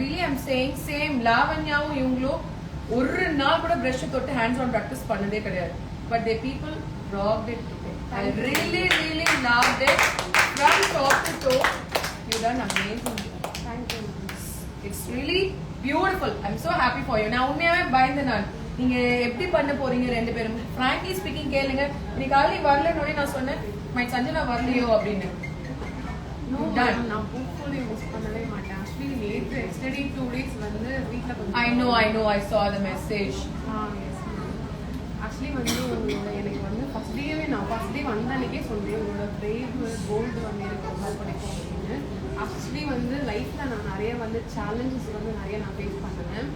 really I'm saying same லாவண்யாவும் இவங்களும் ஒரு நாள் கூட பிரஷ் தொட்டு ஹேண்ட்ஸ் ஆன் ப்ராக்டிஸ் பண்ணதே கிடையாது. But they people rocked it today. I really loved it from top to toe. You done amazing. Thank you. It's really beautiful. I'm so happy for you. நான் உண்மையாவே பயந்தேன் நான் நீங்க எப்படி பண்ண போறீங்க 2 பேரும். frankly speaking கேளுங்க. நீ காலையில வரலன்னு நான் சொன்னேன் மை சஞ்சனா வரலையோ அப்படின்னு. நான் ஹோப்ஃபுல்லி மிஸ் பண்ணவே மாட்டேன். ஆக்சுவலி நேற்று எஸ்டர்டே 2 days வந்து வீட்டில் கொஞ்சம் I know I saw the message. Actually வந்து உங்களோட எனக்கு வந்து ஃபர்ஸ்ட் டே வந்த அன்னைக்கே சொன்னேன் உங்களோட பிரேவ் போல்டு வந்து எனக்கு ரொம்ப பிடிக்கும் அப்படின்னு. ஆக்சுவலி வந்து லைஃப்பில் நான் நிறைய வந்து சேலஞ்சஸ் வந்து நிறைய நான் ஃபேஸ் பண்ணுவேன்.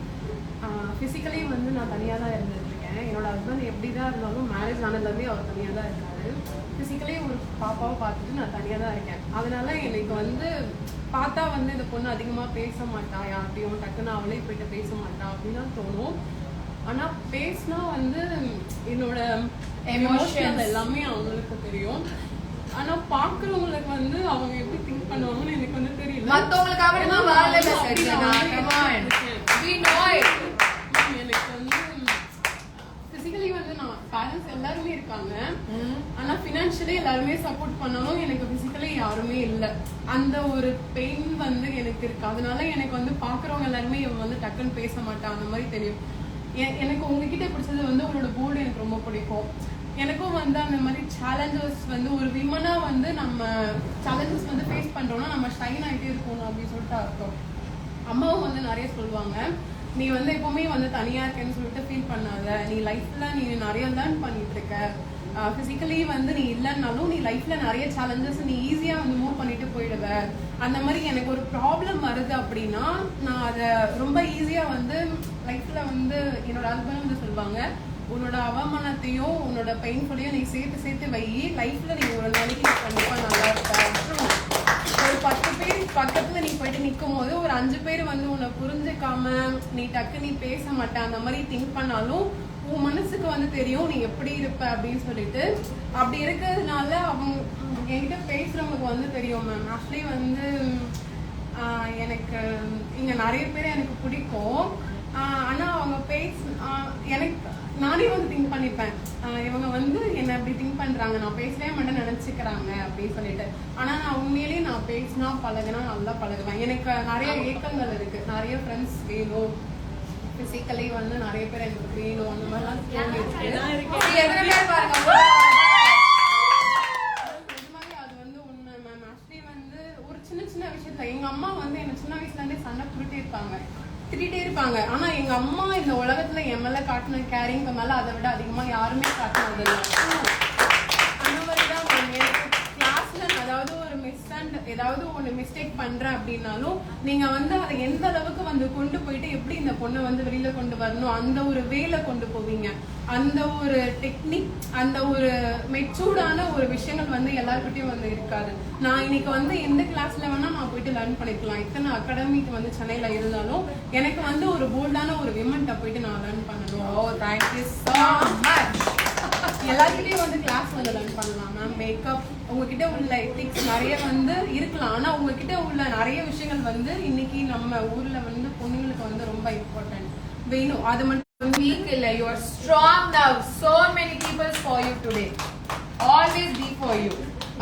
ஃபிசிக்கலி வந்து நான் தனியாக தான் இருந்துட்டுருக்கேன். என்னோட ஹஸ்பண்ட் எப்படி தான் இருந்தாலும் மேரேஜ் ஆனதுலேருந்தே அவர் தனியாக தான் இருக்காரு. ஃபிசிக்கலி ஒரு பாப்பாவை பார்த்துட்டு நான் தனியாக தான் இருக்கேன். அதனால எனக்கு வந்து பார்த்தா வந்து இந்த பொண்ணு அதிகமாக பேச மாட்டா, யார்கிட்டையும் டக்குன்னு அவளே போயிட்டு பேச மாட்டா அப்படின்னு தான் தோணும். ஆனால் பேசினா வந்து என்னோட எமோஷனல் எல்லாமே அவங்களுக்கு தெரியும். ஆனால் பார்க்குறவங்களுக்கு வந்து அவங்க எப்படி திங்க் பண்ணுவாங்கன்னு எனக்கு வந்து தெரியல. மற்றவங்களுக்காக நான் வாழவே சரியா? Come on. We know it. எனக்கு வந்து ஃபிசிக்கலி வந்து நான் பேரண்ட்ஸ் எல்லாருமே இருக்காங்க. ஆனா ஃபினான்ஷியலி எல்லாருமே சப்போர்ட் பண்ணாலும் எனக்கு ஃபிசிக்கலி யாருமே இல்லை. அந்த ஒரு பெயின் வந்து எனக்கு இருக்கு. அதனால எனக்கு வந்து பாக்குறவங்க எல்லாருமே இவன் வந்து டக்குன்னு பேச மாட்டான் அந்த மாதிரி தெரியும். எனக்கு உங்ககிட்ட பிடிச்சது வந்து உங்களோட போர்டு எனக்கு ரொம்ப பிடிக்கும். எனக்கும் வந்து அந்த மாதிரி சேலஞ்சஸ் வந்து ஒரு விமனா வந்து நம்ம சேலஞ்சஸ் வந்து ஃபேஸ் பண்றோம்னா நம்ம ஷைன் ஆகிட்டே இருக்கணும் அப்படின்னு சொல்லிட்டு அர்த்தம். அம்மாவும் வந்து நிறைய சொல்லுவாங்க நீ வந்து எப்பவுமே வந்து தனியா இருக்கேன்னு சொல்லிட்டு ஃபீல் பண்ணாத, நீ லைஃப்ல நீ நிறைய லேர்ன் பண்ணிட்டு இருக்க. ஃபிசிக்கலி வந்து நீ இல்லைன்னாலும் நீ லைஃப்ல நிறைய சேலஞ்சஸ் நீ ஈஸியா வந்து மூவ் பண்ணிட்டு போயிடுவ. அந்த மாதிரி எனக்கு ஒரு ப்ராப்ளம் வருது அப்படின்னா நான் அதை ரொம்ப ஈஸியா வந்து லைஃப்ல வந்து என்னோட ஹஸ்பண்ட் வந்து சொல்லுவாங்க உன்னோட அவமானத்தையும் உன்னோட பெயின்ஃபுல்லையும் நீ சேர்த்து வை. லைஃப்ல நீ ஒரு நாளைக்கு நீ கண்டிப்பா நல்லா இருப்ப. ஒரு 10 பேர் பக்கத்துல நீ போயிட்டு நிற்கும் போது ஒரு 5 பேர் வந்து உன்னை புரிஞ்சுக்காம நீ டக்கு நீ பேச மாட்டேன் அந்த மாதிரி திங்க் பண்ணாலும் உன் மனசுக்கு வந்து தெரியும் நீ எப்படி இருப்ப அப்படின்னு சொல்லிட்டு. அப்படி இருக்கிறதுனால அவங்க என்கிட்ட பேசுறவங்களுக்கு வந்து தெரியும் மேம். ஆக்சுவலி வந்து எனக்கு இங்க நிறைய பேர் எனக்கு பிடிக்கும். ஆனா அவங்க எனக்கு நானே வந்து திங்க் பண்ணிப்பேன் இவங்க வந்து என்ன அப்படி திங்க் பண்றாங்க, நான் பேசவே மாட்டேன்னு நினைச்சுக்கிறாங்க அப்படின்னு சொல்லிட்டு. ஆனா நான் உண்மையிலேயே நான் பேசினா பழகுனா நல்லா பழகுவேன். எனக்கு நிறைய ஏக்கங்கள் இருக்கு, நிறைய ஃப்ரெண்ட்ஸ் வேணும், பிசிக்கலி வந்து நிறைய பேர் எனக்கு வேணும் அந்த மாதிரிலாம் அது வந்து உண்மை மேம். ஆக்சுவலி வந்து ஒரு சின்ன விஷயத்துல எங்க அம்மா வந்து என்ன சின்ன வயசுல இருந்தே சண்டை திட்டிட்டே இருப்பாங்க. ஆனா எங்க அம்மா இந்த உலகத்துல என் மேல காட்டின கேரிங்க மேல அதை விட அதிகமா யாருமே காட்டினது இல்லை. அந்த மாதிரிதான் எனக்கு கிளாஸ் ஏதாவது ஒண்ணு மிஸ்டேக் பண்றேன் அப்படின்னாலும் நீங்க வந்து அதை எந்த அளவுக்கு வந்து கொண்டு போயிட்டு எப்படி இந்த பொண்ணை வந்து வெளியில கொண்டு வரணும் அந்த ஒரு வேல கொண்டு போவீங்க. அந்த ஒரு டெக்னிக், அந்த ஒரு மெச்சூர்டான ஒரு விஷயங்கள் வந்து எல்லாருக்கிட்டையும் வந்து இருக்காது. நான் இன்னைக்கு வந்து எந்த கிளாஸ்ல வேணா நான் போயிட்டு லேர்ன் பண்ணிக்கலாம். இத்தனை அகாடமிக்கு வந்து சென்னையில இருந்தாலும் எனக்கு வந்து ஒரு போல்டான ஒரு விமன்ட்ட போயிட்டு நான் லேர்ன் பண்ணணும். ஓ தேங்க்யூ ஸோ மச். எல்லாருக்கிட்டையும் வந்து கிளாஸ் வந்து லேர்ன் பண்ணலாம் மேம். மேக்கப் உங்ககிட்ட உள்ள எத்திக்ஸ் நிறைய வந்து இருக்கலாம், ஆனா உங்ககிட்ட உள்ள நிறைய விஷயங்கள் வந்து இன்னைக்கு நம்ம ஊர்ல வந்து பொண்ணுங்களுக்கு வந்து ரொம்ப இம்பார்ட்டன்ட் வேணும். அது மட்டும் Weak illa, you are strong now. So many people for you today. Always be for you.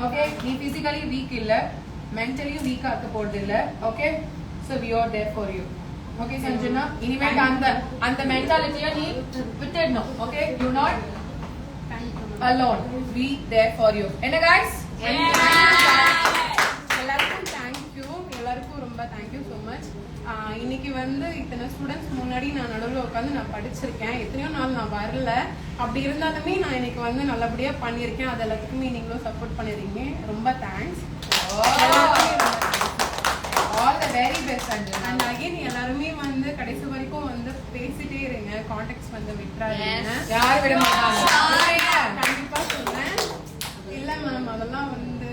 Okay? Be physically weak illa, mentally weak aakka podilla. Okay? So we are there for you. Okay, Sanjana? Inimate and the mentality nee vitedno. Okay? You not alone. Be there for you. Enna guys? எல்லாருக்கும் thank you. எல்லாருக்கும் ரொம்ப thank you so much. இன்னைக்கு வந்து இத்தனை students முன்னாடி நான் நடுவில் உட்காந்து நான் படிச்சிருக்கேன். எத்தனையோ நாள் நான் வரல. அப்படி இருந்தாலுமே நான் இன்னைக்கு வந்து நல்லபடியா பண்ணியிருக்கேன். அது எல்லாத்துக்குமே நீங்களும் சப்போர்ட் பண்ணிருக்கீங்க. ரொம்ப thanks. All the very best, Sanjana. And again எல்லாருமே வந்து கடைசி வரைக்கும் வந்து பேசிட்டே இருங்க. கான்டாக்ட்ஸ் வந்து விட்டுறாதீங்க. யார் விட மாட்டாங்க. கண்டிப்பா சொல்றேன். இல்ல மேம் அதெல்லாம் வந்து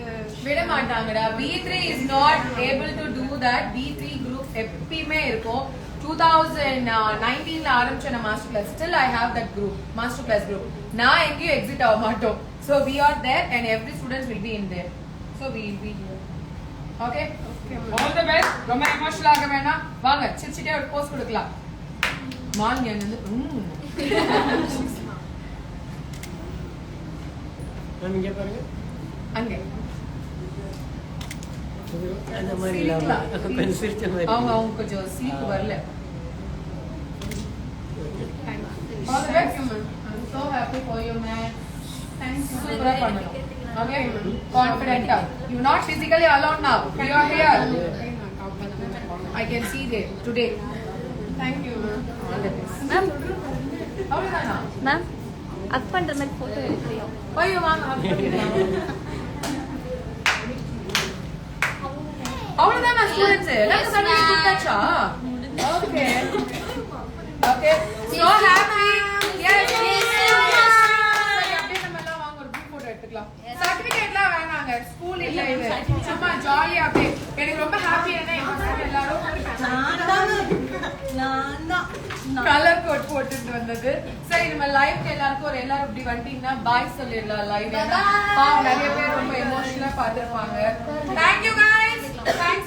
விட மாட்டாங்கடா. B3 is not able to do that. B3 group எப்பயுமே இருக்கும். 2019ல ஆரம்பிச்ச master class still I have that group, master class group. நான் எங்கேயும் எக்ஸிட் ஆக மாட்டோம். So we are there and every student will be in there. So we will be here. Okay? All the best. ரொம்ப emotional ஆக வேணாம். வாங்க சிரிச்சிட்டே ஒரு போஸ்ட் கொடுக்கலாம். மான் வந்து மேம் இங்கே பாருங்க. அங்கே அந்த மாதிரி இல்லாம கொஞ்சம் சிரிச்ச மாதிரி. அவங்க கொஞ்சம் ஸ்லீப் வரல. All the best, ma'am. I'm so happy for you, man. Thank you. சூப்பரா பண்ணணும். Okay? Confident. You not physically alone now. You are here. I can see there today. Thank you, ma'am. All the best. Ma'am அவ்வளவுதானா? Ma'am அக் பண்ற மாதிரி photo எடுக்கிறியா? ஐயோ வாங்க. அவ்வளவுதானா students? எல்லாரும் service கொடுத்தாச்சா? Okay. Okay. So happy. Yes. அப்படியே நம்ம எல்லாம் வாங்க ஒரு group photo எடுத்துக்கலாம். சர்டிபிகேட்லாம் வேணாங்க. ஸ்கூல் இல்ல இது. சும்மா ஜாலியா அப்படியே. எனக்கு ரொம்ப ஹாப்பி என்ன எல்லாரும் கலர் கோட் போட்டுட்டு வந்தது. சரி நம்ம லைவ்க்கு எல்லாருக்கும் எல்லாரும் இப்படி வந்துட்டீங்கன்னா பாய் சொல்லிடலாம். லைவ் நிறைய பேர் ரொம்ப எமோஷனலா பாத்துருப்பாங்க. Thank you guys. Thanks